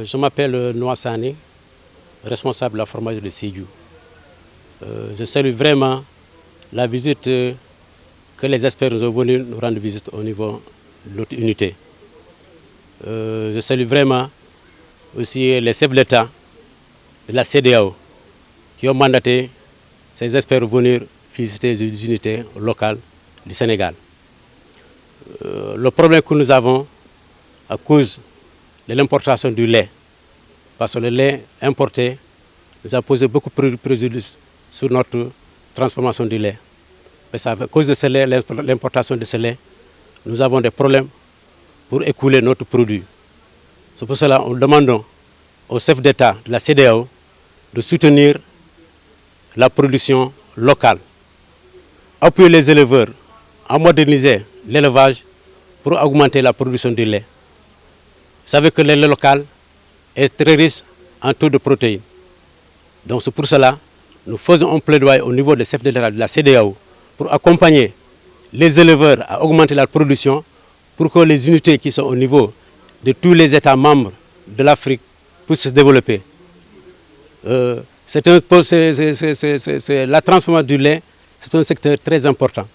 Je m'appelle Noah Sani, responsable de la formation de Sédhiou. Je salue vraiment la visite que les experts nous ont venus nous rendre visite au niveau de notre unité. Je salue vraiment aussi les chefs de l'État de la CEDEAO qui ont mandaté ces experts venir visiter les unités locales du Sénégal. Le problème que nous avons à cause de l'importation du lait, parce que le lait importé nous a posé beaucoup de préjudice sur notre transformation du lait. Mais à cause de l'importation de ce lait, nous avons des problèmes pour écouler notre produit. C'est pour cela que nous demandons au chef d'État de la CEDEAO de soutenir la production locale, appuyer les éleveurs à moderniser l'élevage pour augmenter la production du lait. Vous savez que le lait local est très riche en taux de protéines. Donc c'est pour cela que nous faisons un plaidoyer au niveau des chefs d'État de la CEDEAO pour accompagner les éleveurs à augmenter la production pour que les unités qui sont au niveau de tous les États membres de l'Afrique puissent se développer. La transformation du lait, c'est un secteur très important.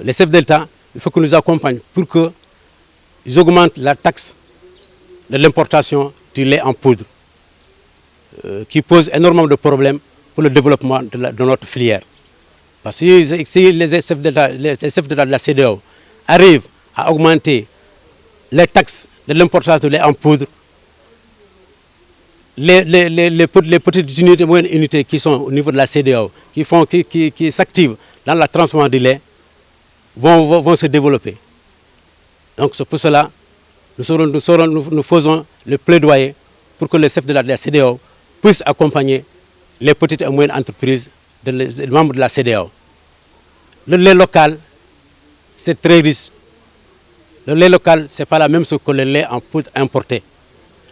Les chefs d'État, il faut que nous accompagnent pour qu'ils augmentent la taxe de l'importation du lait en poudre, qui pose énormément de problèmes pour le développement de notre filière. Parce que si les chefs d'État de la CEDEAO arrivent à augmenter les taxes de l'importation du lait en poudre, les petites unités, moyennes unités qui sont au niveau de la CEDEAO, qui s'activent dans la transformation du lait, vont se développer. Donc c'est pour cela que nous faisons le plaidoyer pour que les chefs de la CEDEAO puissent accompagner les petites et moyennes entreprises des membres de la CEDEAO. Le lait local, c'est très riche. Le lait local, ce n'est pas la même chose que le lait en poudre importé.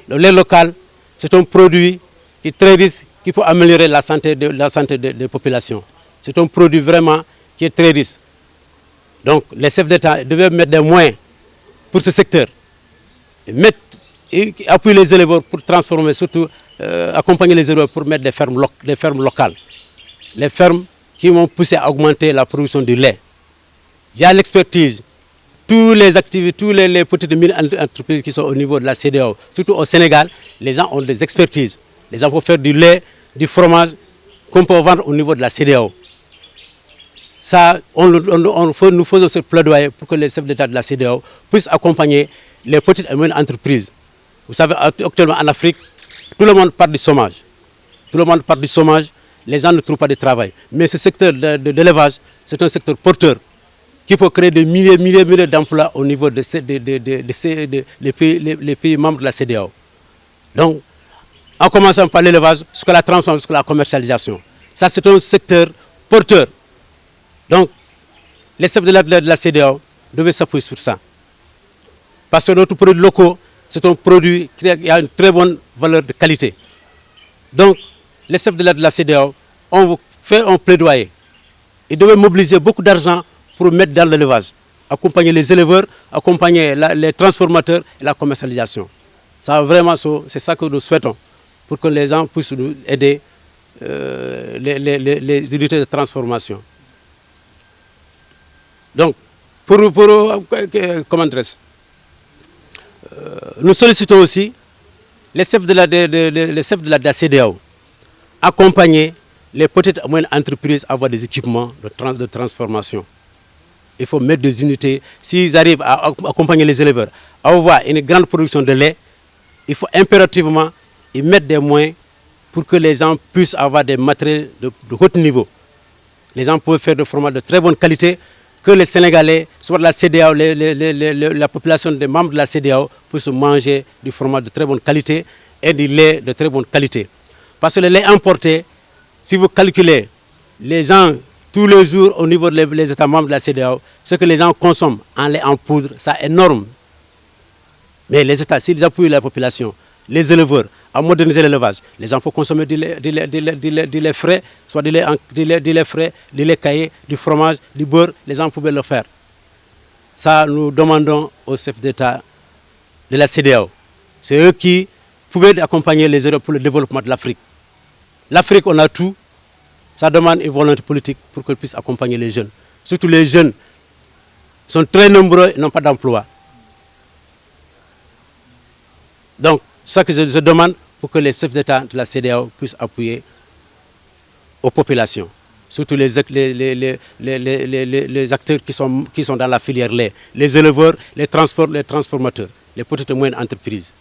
Le lait local, c'est un produit qui est très riche, qui peut améliorer la santé des populations. C'est un produit vraiment qui est très riche. Donc les chefs d'État devaient mettre des moyens pour ce secteur. Et appuyer les éleveurs pour transformer, surtout accompagner les éleveurs pour mettre des fermes locales. Les fermes qui vont pousser à augmenter la production du lait. Il y a l'expertise. Tous les activités, tous les petites entreprises qui sont au niveau de la CEDEAO, surtout au Sénégal, les gens ont des expertises. Les gens peuvent faire du lait, du fromage qu'on peut vendre au niveau de la CEDEAO. Ça, nous faisons ce plaidoyer pour que les chefs d'État de la CEDEAO puissent accompagner les petites et moyennes entreprises. Vous savez, actuellement en Afrique, tout le monde parle du chômage. Tout le monde parle du chômage, les gens ne trouvent pas de travail. Mais ce secteur de l'élevage, c'est un secteur porteur qui peut créer des milliers d'emplois au niveau des pays membres de la CEDEAO. Donc, en commençant par l'élevage, jusqu'à la transformation, jusqu'à la commercialisation. Ça, c'est un secteur porteur. Donc, les chefs de la CEDEAO devaient s'appuyer sur ça. Parce que notre produit local, c'est un produit qui a une très bonne valeur de qualité. Donc, les chefs de la CEDEAO ont fait un plaidoyer. Ils devaient mobiliser beaucoup d'argent pour mettre dans l'élevage, accompagner les éleveurs, accompagner les transformateurs et la commercialisation. Ça, vraiment, c'est ça que nous souhaitons, pour que les gens puissent nous aider, les unités de transformation. Donc, comment dire, nous sollicitons aussi les chefs de la CEDEAO accompagner les petites et moyennes entreprises à avoir des équipements de transformation. Il faut mettre des unités. S'ils arrivent à accompagner les éleveurs à avoir une grande production de lait, il faut impérativement y mettre des moyens pour que les gens puissent avoir des matériels de haut niveau. Les gens peuvent faire des fromages de très bonne qualité, que les Sénégalais, soit la CEDEAO, la population des membres de la CEDEAO puissent manger du fromage de très bonne qualité et du lait de très bonne qualité. Parce que le lait importé, si vous calculez les gens tous les jours au niveau des États membres de la CEDEAO, ce que les gens consomment en lait en poudre, c'est énorme. Mais les États, s'ils appuient la population, les éleveurs, à moderniser l'élevage, les gens peuvent consommer du lait frais, soit du lait frais, du lait caillé, du fromage, du beurre, les gens pouvaient le faire. Ça, nous demandons aux chefs d'État de la CEDEAO. C'est eux qui pouvaient accompagner les Européens pour le développement de l'Afrique. L'Afrique, on a tout. Ça demande une volonté politique pour qu'on puisse accompagner les jeunes. Surtout les jeunes sont très nombreux et n'ont pas d'emploi. Donc, ça que je demande pour que les chefs d'État de la CEDEAO puissent appuyer aux populations. Surtout les acteurs qui sont dans la filière lait, les éleveurs, les transformateurs, les petites et moyennes entreprises.